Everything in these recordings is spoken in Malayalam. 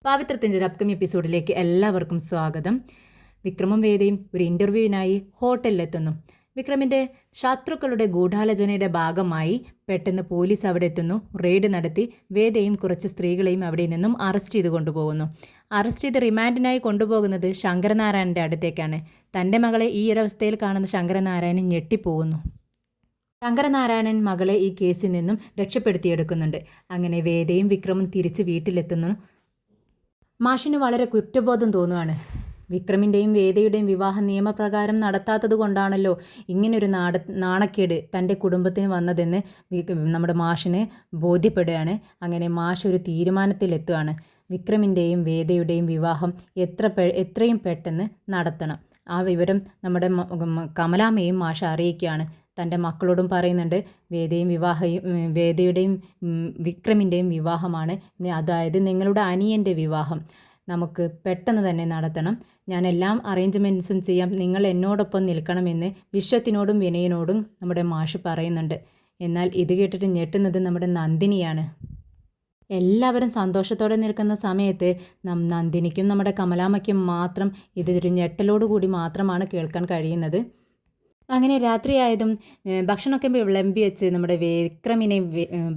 പാവിത്രത്തിൻ്റെ ഒരു അപ്കമിങ് എപ്പിസോഡിലേക്ക് എല്ലാവർക്കും സ്വാഗതം. വിക്രമും വേദയും ഒരു ഇൻ്റർവ്യൂവിനായി ഹോട്ടലിലെത്തുന്നു. വിക്രമിൻ്റെ ശത്രുക്കളുടെ ഗൂഢാലോചനയുടെ ഭാഗമായി പെട്ടെന്ന് പോലീസ് അവിടെ എത്തുന്നു. റെയ്ഡ് നടത്തി വേദയും കുറച്ച് സ്ത്രീകളെയും അവിടെ നിന്നും അറസ്റ്റ് ചെയ്ത് കൊണ്ടുപോകുന്നു. അറസ്റ്റ് ചെയ്ത് റിമാൻഡിനായി കൊണ്ടുപോകുന്നത് ശങ്കരനാരായണൻ്റെ അടുത്തേക്കാണ്. തൻ്റെ മകളെ ഈ ഒരവസ്ഥയിൽ കാണുന്ന ശങ്കരനാരായണൻ ഞെട്ടിപ്പോകുന്നു. ശങ്കരനാരായണൻ മകളെ ഈ കേസിൽ നിന്നും രക്ഷപ്പെടുത്തിയെടുക്കുന്നുണ്ട്. അങ്ങനെ വേദയും വിക്രമും തിരിച്ച് വീട്ടിലെത്തുന്നു. മാഷിന് വളരെ കുറ്റബോധം തോന്നുകയാണ്. വിക്രമിൻ്റെയും വേദയുടെയും വിവാഹം നിയമപ്രകാരം നടത്താത്തത് കൊണ്ടാണല്ലോ ഇങ്ങനൊരു നാണക്കേട് തൻ്റെ കുടുംബത്തിന് വന്നതെന്ന് നമ്മുടെ മാഷിന് ബോധ്യപ്പെടുകയാണ്. അങ്ങനെ മാഷ് ഒരു തീരുമാനത്തിലെത്തുകയാണ്. വിക്രമിൻ്റെയും വേദയുടെയും വിവാഹം എത്രയും പെട്ടെന്ന് നടത്തണം. ആ വിവരം നമ്മുടെ കമലാമ്മയും മാഷ് അറിയിക്കുകയാണ്. തൻ്റെ മക്കളോടും പറയുന്നുണ്ട്, വേദയുടെയും വിക്രമിൻ്റെയും വിവാഹമാണ്, അതായത് നിങ്ങളുടെ അനിയൻ്റെ വിവാഹം നമുക്ക് പെട്ടെന്ന് തന്നെ നടത്തണം. ഞാൻ എല്ലാം അറേഞ്ച്മെൻറ്റ്സും ചെയ്യാം, നിങ്ങൾ എന്നോടൊപ്പം നിൽക്കണമെന്ന് വിശ്വത്തിനോടും വിനയനോടും നമ്മുടെ മാഷ് പറയുന്നുണ്ട്. എന്നാൽ ഇത് കേട്ടിട്ട് ഞെട്ടുന്നത് നമ്മുടെ നന്ദിനിയാണ്. എല്ലാവരും സന്തോഷത്തോടെ നിൽക്കുന്ന സമയത്ത് നന്ദിനിക്കും നമ്മുടെ കമലാമ്മയ്ക്കും മാത്രം ഇതൊരു ഞെട്ടലോടുകൂടി മാത്രമാണ് കേൾക്കാൻ കഴിയുന്നത്. അങ്ങനെ രാത്രിയായതും ഭക്ഷണമൊക്കെ വിളമ്പി വെച്ച് നമ്മുടെ വിക്രമിനെ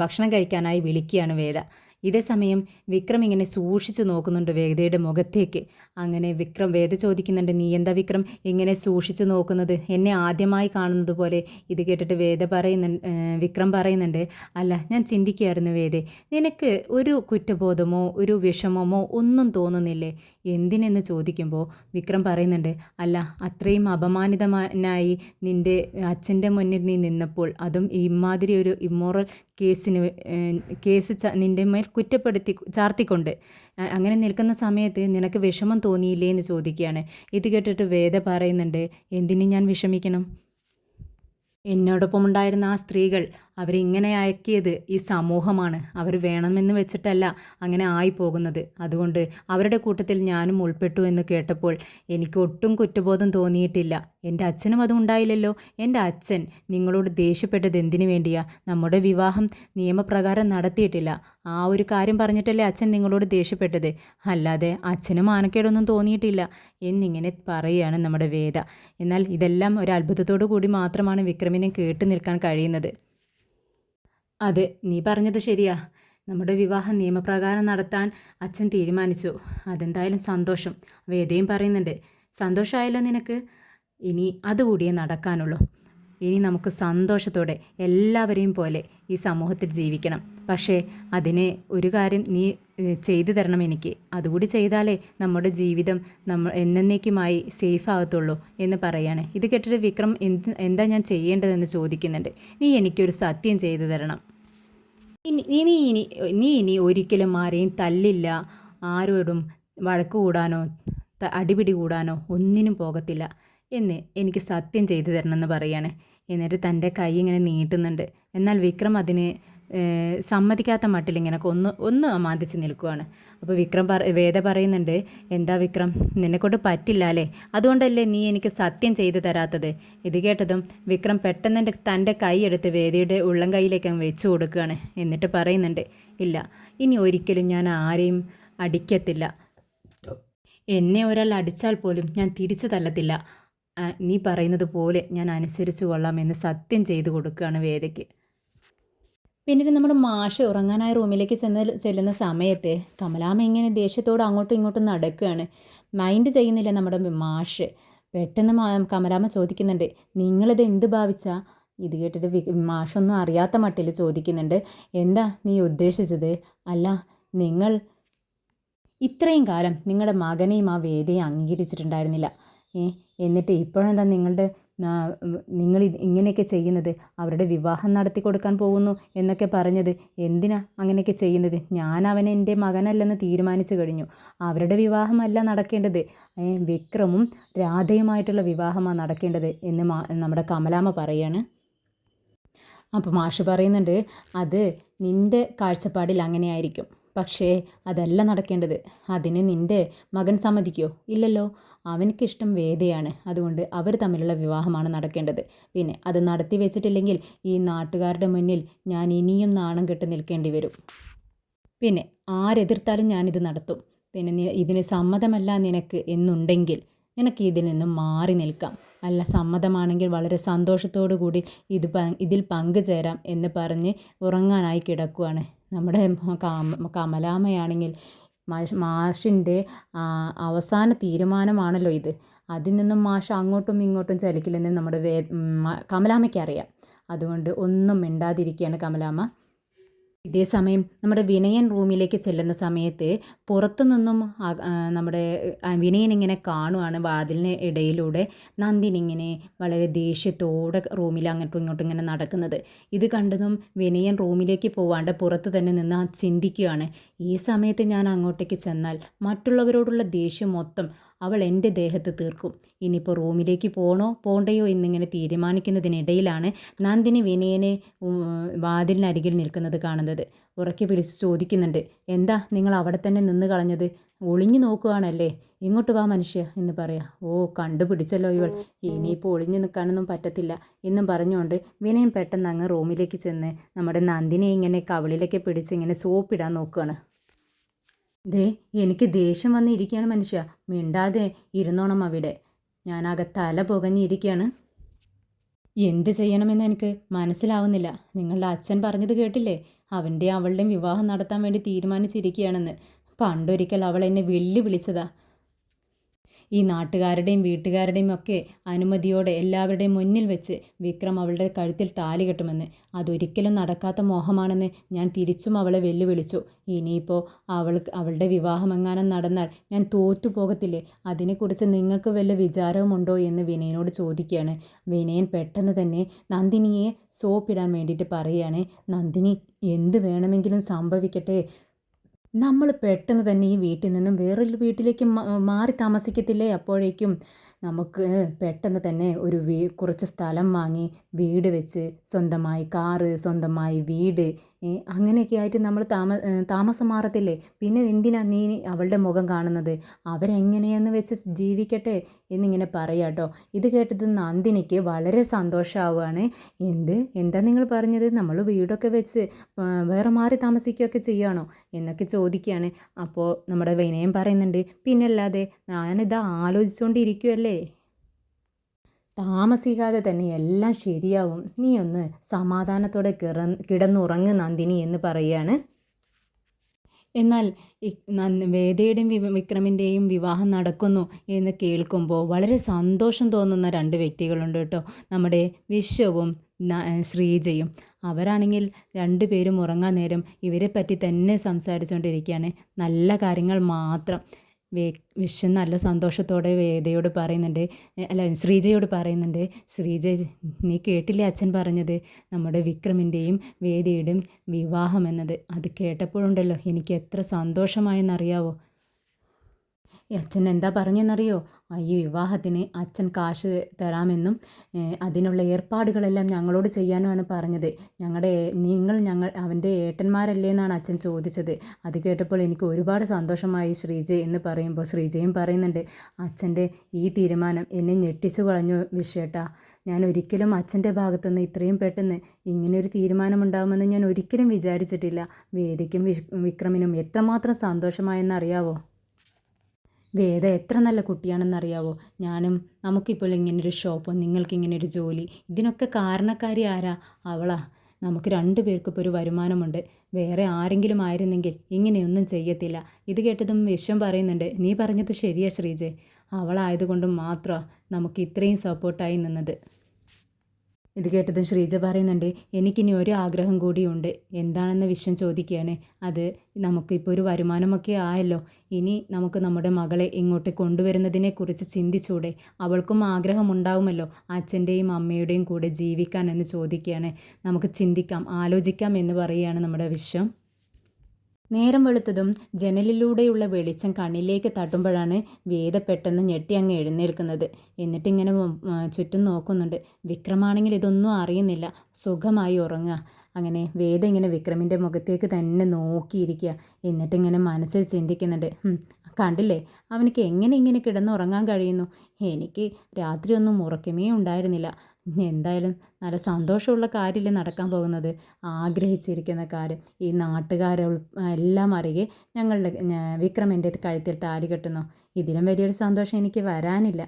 ഭക്ഷണം കഴിക്കാനായി വിളിക്കുകയാണ് വേദ. ഇതേ സമയം വിക്രം ഇങ്ങനെ സൂക്ഷിച്ചു നോക്കുന്നുണ്ട് വേദയുടെ മുഖത്തേക്ക്. അങ്ങനെ വേദ ചോദിക്കുന്നുണ്ട്, നീ എന്താ വിക്രം ഇങ്ങനെ സൂക്ഷിച്ചു നോക്കുന്നത്, എന്നെ ആദ്യമായി കാണുന്നത് പോലെ? ഇത് കേട്ടിട്ട് വിക്രം പറയുന്നുണ്ട്, അല്ല ഞാൻ ചിന്തിക്കുകയായിരുന്നു വേദേ, നിനക്ക് ഒരു കുറ്റബോധമോ ഒരു വിഷമമോ ഒന്നും തോന്നുന്നില്ലേ? എന്തിനെന്ന് ചോദിക്കുമ്പോൾ വിക്രം പറയുന്നുണ്ട്, അല്ല അത്രയും അപമാനിതനായി നിൻ്റെ അച്ഛൻ്റെ മുന്നിൽ നീ നിന്നപ്പോൾ, അതും ഇമാതിരി ഒരു ഇമ്മോറൽ കേസ് നിൻ്റെ മേൽ ചാർത്തിക്കൊണ്ട് അങ്ങനെ നിൽക്കുന്ന സമയത്ത് നിനക്ക് വിഷമം തോന്നിയില്ലേ എന്ന് ചോദിക്കുകയാണ്. ഇത് കേട്ടിട്ട് വേദ പറയുന്നുണ്ട്, എന്തിനും ഞാൻ വിഷമിക്കണം? എന്നോടൊപ്പം ഉണ്ടായിരുന്ന ആ സ്ത്രീകൾ അവരിങ്ങനെ ആക്കിയത് ഈ സമൂഹമാണ്. അവർ വേണമെന്ന് വെച്ചിട്ടല്ല അങ്ങനെ ആയിപ്പോകുന്നത്. അതുകൊണ്ട് അവരുടെ കൂട്ടത്തിൽ ഞാനും ഉൾപ്പെട്ടു എന്ന് കേട്ടപ്പോൾ എനിക്ക് ഒട്ടും കുറ്റബോധം തോന്നിയിട്ടില്ല. എൻ്റെ അച്ഛനും അതും ഉണ്ടായില്ലല്ലോ. എൻ്റെ അച്ഛൻ നിങ്ങളോട് ദേഷ്യപ്പെട്ടത് എന്തിനു വേണ്ടിയാ? നമ്മുടെ വിവാഹം നിയമപ്രകാരം നടത്തിയിട്ടില്ല, ആ ഒരു കാര്യം പറഞ്ഞിട്ടല്ലേ അച്ഛൻ നിങ്ങളോട് ദേഷ്യപ്പെട്ടത്, അല്ലാതെ അച്ഛന് മാനക്കേടൊന്നും തോന്നിയിട്ടില്ല എന്നിങ്ങനെ പറയുകയാണ് നമ്മുടെ വേദ. എന്നാൽ ഇതെല്ലാം ഒരു അത്ഭുതത്തോടു കൂടി മാത്രമാണ് വിക്രമിനെ കേട്ടു നിൽക്കാൻ കഴിയുന്നത്. അതെ, നീ പറഞ്ഞത് ശരിയാ. നമ്മുടെ വിവാഹം നിയമപ്രകാരം നടത്താൻ അച്ഛൻ തീരുമാനിച്ചു. അതെന്തായാലും സന്തോഷം. വേദയും പറയുന്നുണ്ട്, സന്തോഷമായല്ലോ നിനക്ക്. ഇനി അതുകൂടിയേ നടക്കാനുള്ളൂ. ഇനി നമുക്ക് സന്തോഷത്തോടെ എല്ലാവരെയും പോലെ ഈ സമൂഹത്തിൽ ജീവിക്കണം. പക്ഷേ അതിന് ഒരു കാര്യം നീ ചെയ്തു തരണം എനിക്ക്. അതുകൂടി ചെയ്താലേ നമ്മുടെ ജീവിതം എന്നേക്കുമായി സേഫ് ആകത്തുള്ളൂ എന്ന് പറയാണ്. ഇത് കേട്ടിട്ട് വിക്രം എന്താ ഞാൻ ചെയ്യേണ്ടതെന്ന് ചോദിക്കുന്നുണ്ട്. നീ എനിക്കൊരു സത്യം ചെയ്തു തരണം. നീ ഇനി ഒരിക്കലും ആരെയും തല്ലില്ല, ആരോടും വഴക്ക് കൂടാനോ അടിപിടി കൂടാനോ ഒന്നിനും പോകത്തില്ല എന്ന് എനിക്ക് സത്യം ചെയ്തു തരണമെന്ന് പറയാണ്. എന്നിട്ട് തൻ്റെ കൈ ഇങ്ങനെ നീട്ടുന്നുണ്ട്. എന്നാൽ വിക്രം അതിന് സമ്മതിക്കാത്ത മട്ടിലിങ്ങനെ ഒന്ന് അമാന്തിച്ച് നിൽക്കുകയാണ്. അപ്പോൾ വേദ പറയുന്നുണ്ട്, എന്താ വിക്രം, നിന്നെക്കൊണ്ട് പറ്റില്ല അല്ലേ? അതുകൊണ്ടല്ലേ നീ എനിക്ക് സത്യം ചെയ്തു തരാത്തത്? ഇത് കേട്ടതും വിക്രം പെട്ടെന്ന് തൻ്റെ കൈ എടുത്ത് വേദയുടെ ഉള്ളം കൈയിലേക്ക് വെച്ച് കൊടുക്കുകയാണ്. എന്നിട്ട് പറയുന്നുണ്ട്, ഇല്ല, ഇനി ഒരിക്കലും ഞാൻ ആരെയും അടിക്കത്തില്ല. എന്നെ ഒരാൾ അടിച്ചാൽ പോലും ഞാൻ തിരിച്ചു തല്ലത്തില്ല. നീ പറയുന്നത് പോലെ ഞാൻ അനുസരിച്ച് കൊള്ളാമെന്ന് സത്യം ചെയ്തു കൊടുക്കുകയാണ് വേദയ്ക്ക്. പിന്നീട് നമ്മുടെ മാഷ് ഉറങ്ങാനായ റൂമിലേക്ക് ചെല്ലുന്ന സമയത്ത് കമലാമ്മ ഇങ്ങനെ ദേഷ്യത്തോട് അങ്ങോട്ടും ഇങ്ങോട്ടും നടക്കുകയാണ്. മൈൻഡ് ചെയ്യുന്നില്ല നമ്മുടെ മാഷ്. പെട്ടെന്ന് കമലാമ്മ ചോദിക്കുന്നുണ്ട്, നിങ്ങളിത് എന്ത് ഭാവിച്ചാ? ഇത് കേട്ടിട്ട് മാഷൊന്നും അറിയാത്ത മട്ടിൽ ചോദിക്കുന്നുണ്ട്, എന്താ നീ ഉദ്ദേശിച്ചത്? അല്ല, നിങ്ങൾ ഇത്രയും കാലം നിങ്ങളുടെ മകനെയും ആ വേദയും അംഗീകരിച്ചിട്ടുണ്ടായിരുന്നില്ല, എന്നിട്ട് ഇപ്പോഴെന്താ നിങ്ങൾ ഇങ്ങനെയൊക്കെ ചെയ്യുന്നത്? അവരുടെ വിവാഹം നടത്തി കൊടുക്കാൻ പോകുന്നു എന്നൊക്കെ പറഞ്ഞത് എന്തിനാ അങ്ങനെയൊക്കെ ചെയ്യുന്നത്? ഞാൻ അവനെ എൻ്റെ മകനല്ലെന്ന് തീരുമാനിച്ചു കഴിഞ്ഞു. അവരുടെ വിവാഹമല്ല നടക്കേണ്ടത്, വിക്രമും രാധയുമായിട്ടുള്ള വിവാഹമാണ് നടക്കേണ്ടത് എന്ന് നമ്മുടെ കമലാമ്മ പറയാണ്. അപ്പോൾ മാഷ് പറയുന്നുണ്ട്, അത് നിൻ്റെ കാഴ്ചപ്പാടിൽ അങ്ങനെയായിരിക്കും, പക്ഷേ അതല്ല നടക്കേണ്ടത്. അതിന് നിൻ്റെ മകൻ സമ്മതിക്കുമോ? ഇല്ലല്ലോ. അവനക്കിഷ്ടം വേദയാണ്, അതുകൊണ്ട് അവർ തമ്മിലുള്ള വിവാഹമാണ് നടക്കേണ്ടത്. പിന്നെ അത് നടത്തി വെച്ചിട്ടില്ലെങ്കിൽ ഈ നാട്ടുകാരുടെ മുന്നിൽ ഞാൻ ഇനിയും നാണം കെട്ട് നിൽക്കേണ്ടി വരും. പിന്നെ ആരെതിർത്താലും ഞാനിത് നടത്തും പിന്നെ ഇതിന് സമ്മതമല്ല നിനക്ക് എന്നുണ്ടെങ്കിൽ നിനക്ക് ഇതിൽ നിന്നും മാറി നിൽക്കാം. അല്ല സമ്മതമാണെങ്കിൽ വളരെ സന്തോഷത്തോടു കൂടി ഇതിൽ പങ്കുചേരാം എന്ന് പറഞ്ഞ് ഉറങ്ങാനായി കിടക്കുകയാണ്. നമ്മുടെ കമലാമ്മയാണെങ്കിൽ മാഷിൻ്റെ അവസാന തീരുമാനമാണല്ലോ ഇത്. അതിൽ നിന്നും മാഷ് അങ്ങോട്ടും ഇങ്ങോട്ടും ചലിക്കില്ലെന്ന് നമ്മുടെ കമലാമ്മയ്ക്ക് അറിയാം. അതുകൊണ്ട് ഒന്നും മിണ്ടാതിരിക്കുകയാണ് കമലാമ്മ. ഇതേ സമയം നമ്മുടെ വിനയൻ റൂമിലേക്ക് ചെല്ലുന്ന സമയത്ത് പുറത്തു നിന്നും നമ്മുടെ വിനയൻ ഇങ്ങനെ കാണുവാണ് വാതിലിന് ഇടയിലൂടെ നന്ദിനി ഇങ്ങനെ വളരെ ദേഷ്യത്തോടെ റൂമിൽ അങ്ങോട്ടും ഇങ്ങോട്ടും ഇങ്ങനെ നടക്കുന്നത്. ഇത് കണ്ടതും വിനയൻ റൂമിലേക്ക് പോവാണ്ട് പുറത്ത് തന്നെ നിന്ന് ചിന്തിക്കുകയാണ്, ഈ സമയത്ത് ഞാൻ അങ്ങോട്ടേക്ക് ചെന്നാൽ മറ്റുള്ളവരോടുള്ള ദേഷ്യം മൊത്തം അവൾ എൻ്റെ ദേഹത്ത് തീർക്കും. ഇനിയിപ്പോൾ റൂമിലേക്ക് പോകണ്ടയോ എന്നിങ്ങനെ തീരുമാനിക്കുന്നതിനിടയിലാണ് നന്ദിനി വിനയനെ വാതിലിനരികിൽ നിൽക്കുന്നത് കാണുന്നത്. ഉറക്കെ വിളിച്ച് ചോദിക്കുന്നുണ്ട്, എന്താ നിങ്ങൾ അവിടെ തന്നെ നിന്ന് കളഞ്ഞത്? ഒളിഞ്ഞു നോക്കുകയാണല്ലേ? ഇങ്ങോട്ട് വാ മനുഷ്യ എന്ന് പറയാം. ഓ കണ്ടുപിടിച്ചല്ലോ ഇവൾ, ഇനിയിപ്പോൾ ഒളിഞ്ഞു നിൽക്കാനൊന്നും പറ്റത്തില്ല എന്നും പറഞ്ഞുകൊണ്ട് വിനയം പെട്ടെന്ന് അങ്ങ് റൂമിലേക്ക് ചെന്ന് നമ്മുടെ നന്ദിനിയെ ഇങ്ങനെ കവിളിലേക്ക് പിടിച്ച് ഇങ്ങനെ സോപ്പിടാൻ നോക്കുകയാണ്. ദേ എനിക്ക് ദേഷ്യം വന്നിരിക്കുകയാണ് മനുഷ്യ, മിണ്ടാതെ ഇരുന്നോണം അവിടെ. ഞാനാകെ തല പുകഞ്ഞിരിക്കുകയാണ്. എന്ത് ചെയ്യണമെന്ന് എനിക്ക് മനസ്സിലാവുന്നില്ല. നിങ്ങളുടെ അച്ഛൻ പറഞ്ഞത് കേട്ടില്ലേ? അവൻ്റെയും അവളുടെയും വിവാഹം നടത്താൻ വേണ്ടി തീരുമാനിച്ചിരിക്കുകയാണെന്ന്. പണ്ടൊരിക്കൽ അവൾ എന്നെ വെല്ലുവിളിച്ചതാ. ഈ നാട്ടുകാരുടെയും വീട്ടുകാരുടെയും ഒക്കെ അനുമതിയോടെ എല്ലാവരുടെയും മുന്നിൽ വെച്ച് വിക്രം അവളുടെ കഴുത്തിൽ താലി കെട്ടുമെന്ന്. അതൊരിക്കലും നടക്കാത്ത മോഹമാണെന്ന് ഞാൻ തിരിച്ചും അവളെ വെല്ലുവിളിച്ചു. ഇനിയിപ്പോൾ അവളുടെ വിവാഹം എങ്ങാനും നടന്നാൽ ഞാൻ തോറ്റുപോകത്തില്ലേ? അതിനെക്കുറിച്ച് നിങ്ങൾക്ക് വല്ല വിചാരവുമുണ്ടോ എന്ന് വിനയനോട് ചോദിക്കുകയാണ്. വിനയൻ പെട്ടെന്ന് തന്നെ നന്ദിനിയെ സോപ്പിടാൻ വേണ്ടിയിട്ട് പറയുകയാണ്. നന്ദിനി, എന്ത് വേണമെങ്കിലും സംഭവിക്കട്ടെ, നമ്മൾ പെട്ടെന്ന് തന്നെ ഈ വീട്ടിൽ നിന്നും വേറൊരു വീട്ടിലേക്ക് മാറി താമസിക്കത്തില്ലേ? അപ്പോഴേക്കും നമുക്ക് പെട്ടെന്ന് തന്നെ ഒരു കുറച്ച് സ്ഥലം വാങ്ങി വീട് വെച്ച് സ്വന്തമായി കാറ്, സ്വന്തമായി വീട്, അങ്ങനെയൊക്കെ ആയിട്ട് നമ്മൾ താമസം മാറത്തില്ലേ? പിന്നെ എന്തിനാ നീ അവളുടെ മുഖം കാണുന്നത്? അവരെങ്ങനെയെന്ന് വെച്ച് ജീവിക്കട്ടെ എന്നിങ്ങനെ പറയാട്ടോ. ഇത് കേട്ടത് നന്ദിനിക്ക് വളരെ സന്തോഷമാവുകയാണ്. എന്താ നിങ്ങൾ പറഞ്ഞത്? നമ്മൾ വീടൊക്കെ വെച്ച് വേറെ മാറി താമസിക്കുകയൊക്കെ ചെയ്യുകയാണോ എന്നൊക്കെ ചോദിക്കുകയാണ്. അപ്പോൾ നമ്മുടെ വിനയം പറയുന്നുണ്ട്, പിന്നല്ലാതെ ഞാനിതാ ആലോചിച്ചുകൊണ്ടിരിക്കുമല്ലേ, താമസിക്കാതെ തന്നെ എല്ലാം ശരിയാവും, നീ ഒന്ന് സമാധാനത്തോടെ കിടന്നുറങ്ങ് നന്ദിനി എന്ന് പറയുകയാണ്. എന്നാൽ വേദയുടെയും വിക്രമിൻ്റെയും വിവാഹം നടക്കുന്നു എന്ന് കേൾക്കുമ്പോൾ വളരെ സന്തോഷം തോന്നുന്ന രണ്ട് വ്യക്തികളുണ്ട് കേട്ടോ. നമ്മുടെ വിശ്വവും ശ്രീജയും. അവരാണെങ്കിൽ രണ്ടുപേരും ഉറങ്ങാൻ നേരം ഇവരെ പറ്റി തന്നെ സംസാരിച്ചുകൊണ്ടിരിക്കുകയാണ്. നല്ല കാര്യങ്ങൾ മാത്രം. വിശ്വൻ നല്ല സന്തോഷത്തോടെ വേദയോട് പറയുന്നുണ്ട്, അല്ല ശ്രീജയോട് പറയുന്നുണ്ട്, ശ്രീജ നീ കേട്ടില്ലേ അച്ഛൻ പറഞ്ഞത്? നമ്മുടെ വിക്രമിൻ്റെയും വേദയുടെയും വിവാഹം എന്നത്. അത് കേട്ടപ്പോഴുണ്ടല്ലോ എനിക്ക് എത്ര സന്തോഷമായെന്നറിയാവോ. അച്ഛൻ എന്താ പറഞ്ഞെന്നറിയോ? ഈ വിവാഹത്തിന് അച്ഛൻ കാശ് തരാമെന്നും അതിനുള്ള ഏർപ്പാടുകളെല്ലാം ഞങ്ങളോട് ചെയ്യാനുമാണ് പറഞ്ഞത്. നിങ്ങൾ അവൻ്റെ ഏട്ടന്മാരല്ലേ എന്നാണ് അച്ഛൻ ചോദിച്ചത്. അത് കേട്ടപ്പോൾ എനിക്ക് ഒരുപാട് സന്തോഷമായി ശ്രീജ എന്ന് പറയുമ്പോൾ ശ്രീജയും പറയുന്നുണ്ട്, അച്ഛൻ്റെ ഈ തീരുമാനം എന്നെ ഞെട്ടിച്ചു കളഞ്ഞു വിശ്വേട്ടാ. ഞാൻ ഒരിക്കലും അച്ഛൻ്റെ ഭാഗത്തുനിന്ന് ഇത്രയും പെട്ടെന്ന് ഇങ്ങനെയൊരു തീരുമാനമുണ്ടാകുമെന്ന് ഞാൻ ഒരിക്കലും വിചാരിച്ചിട്ടില്ല. വേദയ്ക്കും വിക്രമിനും എത്രമാത്രം സന്തോഷമായെന്നറിയാവോ? വേദ എത്ര നല്ല കുട്ടിയാണെന്നറിയാവോ? നമുക്കിപ്പോൾ ഇങ്ങനൊരു ഷോപ്പും നിങ്ങൾക്കിങ്ങനൊരു ജോലി, ഇതിനൊക്കെ കാരണക്കാരി ആരാ? അവളാ. നമുക്ക് രണ്ടുപേർക്കും ഇപ്പോൾ ഒരു വരുമാനമുണ്ട്. വേറെ ആരെങ്കിലും ആയിരുന്നെങ്കിൽ ഇങ്ങനെയൊന്നും ചെയ്യത്തില്ല. ഇത് കേട്ടതും വിശ്വം പറയുന്നുണ്ട്, നീ പറഞ്ഞത് ശരിയാ ശ്രീജെ, അവളായതുകൊണ്ട് മാത്രമാണ് നമുക്ക് ഇത്രയും സപ്പോർട്ടായി നിന്നത്. ഇത് കേട്ടതും ശ്രീജ പറയുന്നുണ്ട്, എനിക്കിനി ഒരു ആഗ്രഹം കൂടിയുണ്ട്. എന്താണെന്ന് വിശ്വം ചോദിക്കുകയാണ്. അത് നമുക്കിപ്പോൾ ഒരു വരുമാനമൊക്കെ ആയല്ലോ, ഇനി നമുക്ക് നമ്മുടെ മകളെ ഇങ്ങോട്ട് കൊണ്ടുവരുന്നതിനെക്കുറിച്ച് ചിന്തിച്ചൂടെ? അവൾക്കും ആഗ്രഹമുണ്ടാവുമല്ലോ അച്ഛൻ്റെയും അമ്മയുടെയും കൂടെ ജീവിക്കാൻ എന്ന് ചോദിക്കുകയാണ്. നമുക്ക് ചിന്തിക്കാം, ആലോചിക്കാം എന്ന് പറയുകയാണ് നമ്മുടെ വിശ്വം. നേരം വെളുത്തതും ജനലിലൂടെയുള്ള വെളിച്ചം കണ്ണിലേക്ക് തട്ടുമ്പോഴാണ് വേദ പെട്ടെന്ന് ഞെട്ടി അങ്ങ് എഴുന്നേൽക്കുന്നത്. എന്നിട്ടിങ്ങനെ ചുറ്റും നോക്കുന്നുണ്ട്. വിക്രമാണെങ്കിൽ ഇതൊന്നും അറിയുന്നില്ല, സുഖമായി ഉറങ്ങുക. അങ്ങനെ വേദ ഇങ്ങനെ വിക്രമിൻ്റെ മുഖത്തേക്ക് തന്നെ നോക്കിയിരിക്കുക. എന്നിട്ടിങ്ങനെ മനസ്സിൽ ചിന്തിക്കുന്നുണ്ട്, കണ്ടില്ലേ അവനക്ക് എങ്ങനെ ഇങ്ങനെ കിടന്നുറങ്ങാൻ കഴിയുന്നു? എനിക്ക് രാത്രിയൊന്നും ഉറക്കമേ ഉണ്ടായിരുന്നില്ല. എന്തായാലും നല്ല സന്തോഷമുള്ള കാര്യമല്ലേ നടക്കാൻ പോകുന്നത്. ആഗ്രഹിച്ചിരിക്കുന്ന കാര്യം ഈ നാട്ടുകാരെ എല്ലാം അറിയെ ഞങ്ങളുടെ വിക്രം എൻ്റെ കഴുത്തിൽ താലി കെട്ടുന്നു. ഇതിലും വലിയൊരു സന്തോഷം എനിക്ക് വരാനില്ല.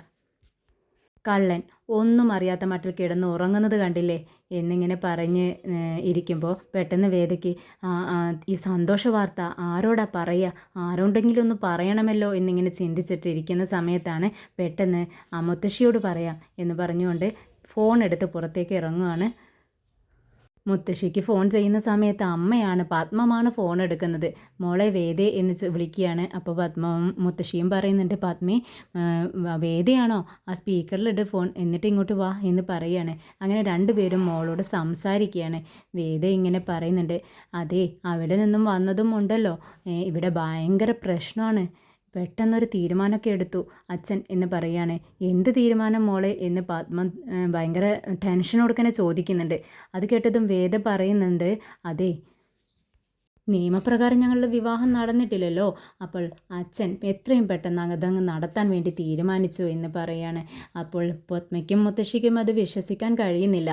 കള്ളൻ ഒന്നും അറിയാത്ത മട്ടിൽ കിടന്ന് ഉറങ്ങുന്നത് കണ്ടില്ലേ എന്നിങ്ങനെ പറഞ്ഞ് ഇരിക്കുമ്പോൾ പെട്ടെന്ന് വേദയ്ക്ക് ഈ സന്തോഷ വാർത്ത ആരോടാ പറയുക, ആരോടെങ്കിലും ഒന്ന് പറയണമല്ലോ എന്നിങ്ങനെ ചിന്തിച്ചിട്ടിരിക്കുന്ന സമയത്താണ് പെട്ടെന്ന് മുത്തശ്ശിയോട് പറയാം എന്ന് പറഞ്ഞുകൊണ്ട് ഫോൺ എടുത്ത് പുറത്തേക്ക് ഇറങ്ങുകയാണ്. മുത്തശ്ശിക്ക് ഫോൺ ചെയ്യുന്ന സമയത്ത് അമ്മയാണ്, പത്മമാണ് ഫോൺ എടുക്കുന്നത്. മോളെ വേദേ എന്ന് വിളിക്കുകയാണ്. അപ്പോൾ മുത്തശ്ശിയും പറയുന്നുണ്ട്, പത്മേ വേദയാണോ, ആ സ്പീക്കറിലിട്ട് ഫോൺ, എന്നിട്ട് ഇങ്ങോട്ട് വാ എന്ന് പറയുകയാണ്. അങ്ങനെ രണ്ടുപേരും മോളോട് സംസാരിക്കുകയാണ്. വേദ ഇങ്ങനെ പറയുന്നുണ്ട്, അതെ അവിടെ നിന്നും വന്നതും ഉണ്ടല്ലോ, ഇവിടെ ഭയങ്കര പ്രശ്നമാണ്, പെട്ടെന്നൊരു തീരുമാനമൊക്കെ എടുത്തു അച്ഛൻ എന്ന് പറയുകയാണ്. എന്ത് തീരുമാനം മോളെ എന്ന് പത്മ ഭയങ്കര ടെൻഷനോടെ തന്നെ ചോദിക്കുന്നുണ്ട്. അത് കേട്ടതും വേദ പറയുന്നുണ്ട്, അതെ നിയമപ്രകാരം ഞങ്ങളുടെ വിവാഹം നടന്നിട്ടില്ലല്ലോ, അപ്പോൾ അച്ഛൻ എത്രയും പെട്ടെന്ന് അതങ്ങ് നടത്താൻ വേണ്ടി തീരുമാനിച്ചു എന്ന് പറയാണ്. അപ്പോൾ പത്മയ്ക്കും മുത്തശ്ശിക്കും അത് വിശ്വസിക്കാൻ കഴിയുന്നില്ല.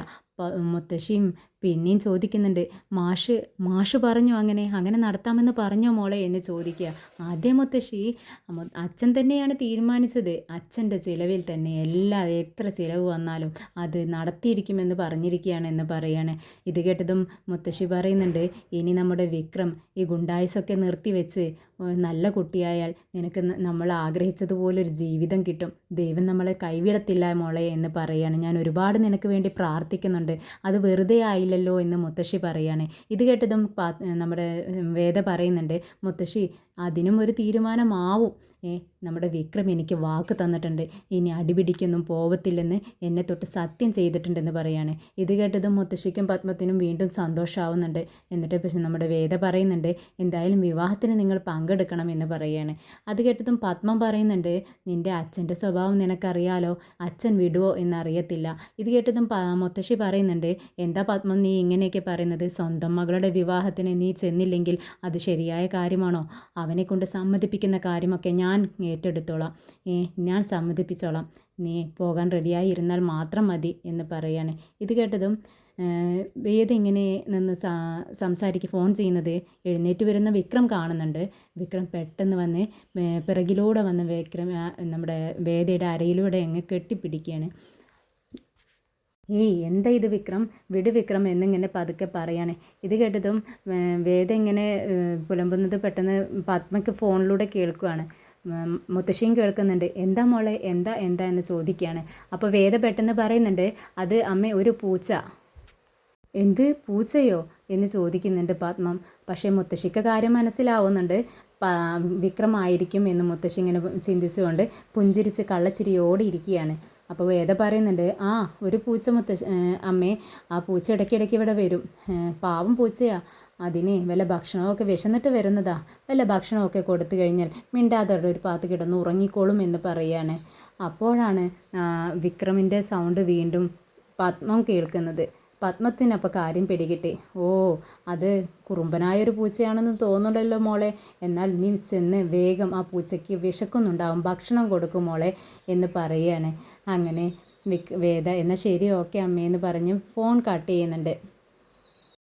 മുത്തശ്ശിയും പിന്നെയും ചോദിക്കുന്നുണ്ട്, മാഷ് പറഞ്ഞു അങ്ങനെ നടത്താമെന്ന് പറഞ്ഞോ മോളെ എന്ന് ചോദിക്കുക. അതേ മുത്തശ്ശി, അച്ഛൻ തന്നെയാണ് തീരുമാനിച്ചത്, അച്ഛൻ്റെ ചിലവിൽ തന്നെ എത്ര ചിലവ് വന്നാലും അത് നടത്തിയിരിക്കുമെന്ന് പറഞ്ഞിരിക്കുകയാണ് എന്ന് പറയാണ്. ഇത് കേട്ടതും മുത്തശ്ശി പറയുന്നുണ്ട്, ഇനി നമ്മുടെ വിക്രം ഈ ഗുണ്ടായിസൊക്കെ നിർത്തിവെച്ച് നല്ല കുട്ടിയായാൽ നിനക്ക് നമ്മൾ ആഗ്രഹിച്ചതുപോലൊരു ജീവിതം കിട്ടും, ദൈവം നമ്മളെ കൈവിടത്തില്ല മോളെ എന്ന് പറയാണ്. ഞാൻ ഒരുപാട് നിനക്ക് വേണ്ടി പ്രാർത്ഥിക്കുന്നുണ്ട്, അത് വെറുതെ ആയില്ലല്ലോ എന്ന് മുത്തശ്ശി പറയാണ്. ഇത് കേട്ടതും നമ്മുടെ വേദ പറയുന്നുണ്ട്, മുത്തശ്ശി അതിനും ഒരു തീരുമാനമാവും, നമ്മുടെ വിക്രം എനിക്ക് വാക്ക് തന്നിട്ടുണ്ട്, ഇനി അടിപിടിക്കൊന്നും പോവത്തില്ലെന്ന് എന്നെ തൊട്ട് സത്യം ചെയ്തിട്ടുണ്ടെന്ന് പറയാണ്. ഇത് കേട്ടതും മുത്തശ്ശിക്കും പത്മത്തിനും വീണ്ടും സന്തോഷമാവുന്നുണ്ട്. എന്നിട്ട് പക്ഷെ നമ്മുടെ വേദ പറയുന്നുണ്ട്, എന്തായാലും വിവാഹത്തിന് നിങ്ങൾ പങ്കെടുക്കണം എന്ന് പറയാണ്. അത് കേട്ടതും പത്മം പറയുന്നുണ്ട്, നിൻ്റെ അച്ഛൻ്റെ സ്വഭാവം നിനക്കറിയാലോ, അച്ഛൻ വിടുവോ എന്നറിയത്തില്ല. ഇത് കേട്ടതും മുത്തശ്ശി പറയുന്നുണ്ട്, എന്താ പത്മം നീ ഇങ്ങനെയൊക്കെ പറയുന്നത്, സ്വന്തം മകളുടെ വിവാഹത്തിന് നീ ചെന്നില്ലെങ്കിൽ അത് ശരിയായ കാര്യമാണോ, അവനെ കൊണ്ട് സമ്മതിപ്പിക്കുന്ന കാര്യമൊക്കെ ഞാൻ ഏറ്റെടുത്തോളാം, ഞാൻ സമ്മതിപ്പിച്ചോളാം, നീ പോകാൻ റെഡിയായി ഇരുന്നാൽ മാത്രം മതി എന്ന് പറയാണ്. ഇത് കേട്ടതും വേദ ഇങ്ങനെ നിന്ന് ഫോൺ ചെയ്യുന്നത് എഴുന്നേറ്റ് വരുന്ന വിക്രം കാണുന്നുണ്ട്. വിക്രം പെട്ടെന്ന് വന്ന് പിറകിലൂടെ വന്ന് നമ്മുടെ വേദയുടെ അരയിലൂടെ അങ്ങ് കെട്ടിപ്പിടിക്കുകയാണ്. എന്താ ഇത് വിക്രം, വിട് വിക്രം എന്നിങ്ങനെ പതുക്കെ പറയാണ്. ഇത് കേട്ടതും വേദ ഇങ്ങനെ പുലമ്പുന്നത് പെട്ടെന്ന് പത്മയ്ക്ക് ഫോണിലൂടെ കേൾക്കുകയാണ്. മുത്തശ്ശിയും കേൾക്കുന്നുണ്ട്. എന്താ മോളെ, എന്താ എന്ന് ചോദിക്കുകയാണ്. അപ്പോൾ വേദ പെട്ടെന്ന് പറയുന്നുണ്ട്, അത് അമ്മ ഒരു പൂച്ച. എന്ത് പൂച്ചയോ എന്ന് ചോദിക്കുന്നുണ്ട് പത്മം. പക്ഷേ മുത്തശ്ശിക്ക് കാര്യം മനസ്സിലാവുന്നുണ്ട്, വിക്രമായിരിക്കും എന്ന് മുത്തശ്ശി ഇങ്ങനെ ചിന്തിച്ചുകൊണ്ട് പുഞ്ചിരിച്ച് കള്ളച്ചിരിയോടെ ഇരിക്കുകയാണ്. അപ്പോൾ വേദ പറയുന്നുണ്ട്, ഒരു പൂച്ച അമ്മേ, ആ പൂച്ച ഇടയ്ക്കിടയ്ക്ക് ഇവിടെ വരും, പാവം പൂച്ചയാ, അതിന് വല്ല ഭക്ഷണമൊക്കെ വിശന്നിട്ട് വരുന്നതാ, വല്ല ഭക്ഷണമൊക്കെ കൊടുത്തു കഴിഞ്ഞാൽ മിണ്ടാതെ ഒരു പാത്ത് കിടന്ന് ഉറങ്ങിക്കോളും എന്ന് പറയാണ്. അപ്പോഴാണ് വിക്രമിൻ്റെ സൗണ്ട് വീണ്ടും പത്മം കേൾക്കുന്നത്. പത്മത്തിനപ്പോൾ കാര്യം പിടികിട്ടി. അത് കുറുമ്പനായൊരു പൂച്ചയാണെന്ന് തോന്നുന്നുണ്ടല്ലോ മോളെ, എന്നാൽ നീ ചെന്ന് വേഗം ആ പൂച്ചയ്ക്ക് വിശക്കുന്നുണ്ടാവും, ഭക്ഷണം കൊടുക്കും മോളെ എന്ന് പറയുകയാണ്. അങ്ങനെ വേദ എന്നാൽ ശരി ഓക്കെ അമ്മയെന്ന് പറഞ്ഞ് ഫോൺ കട്ട് ചെയ്യുന്നുണ്ട്.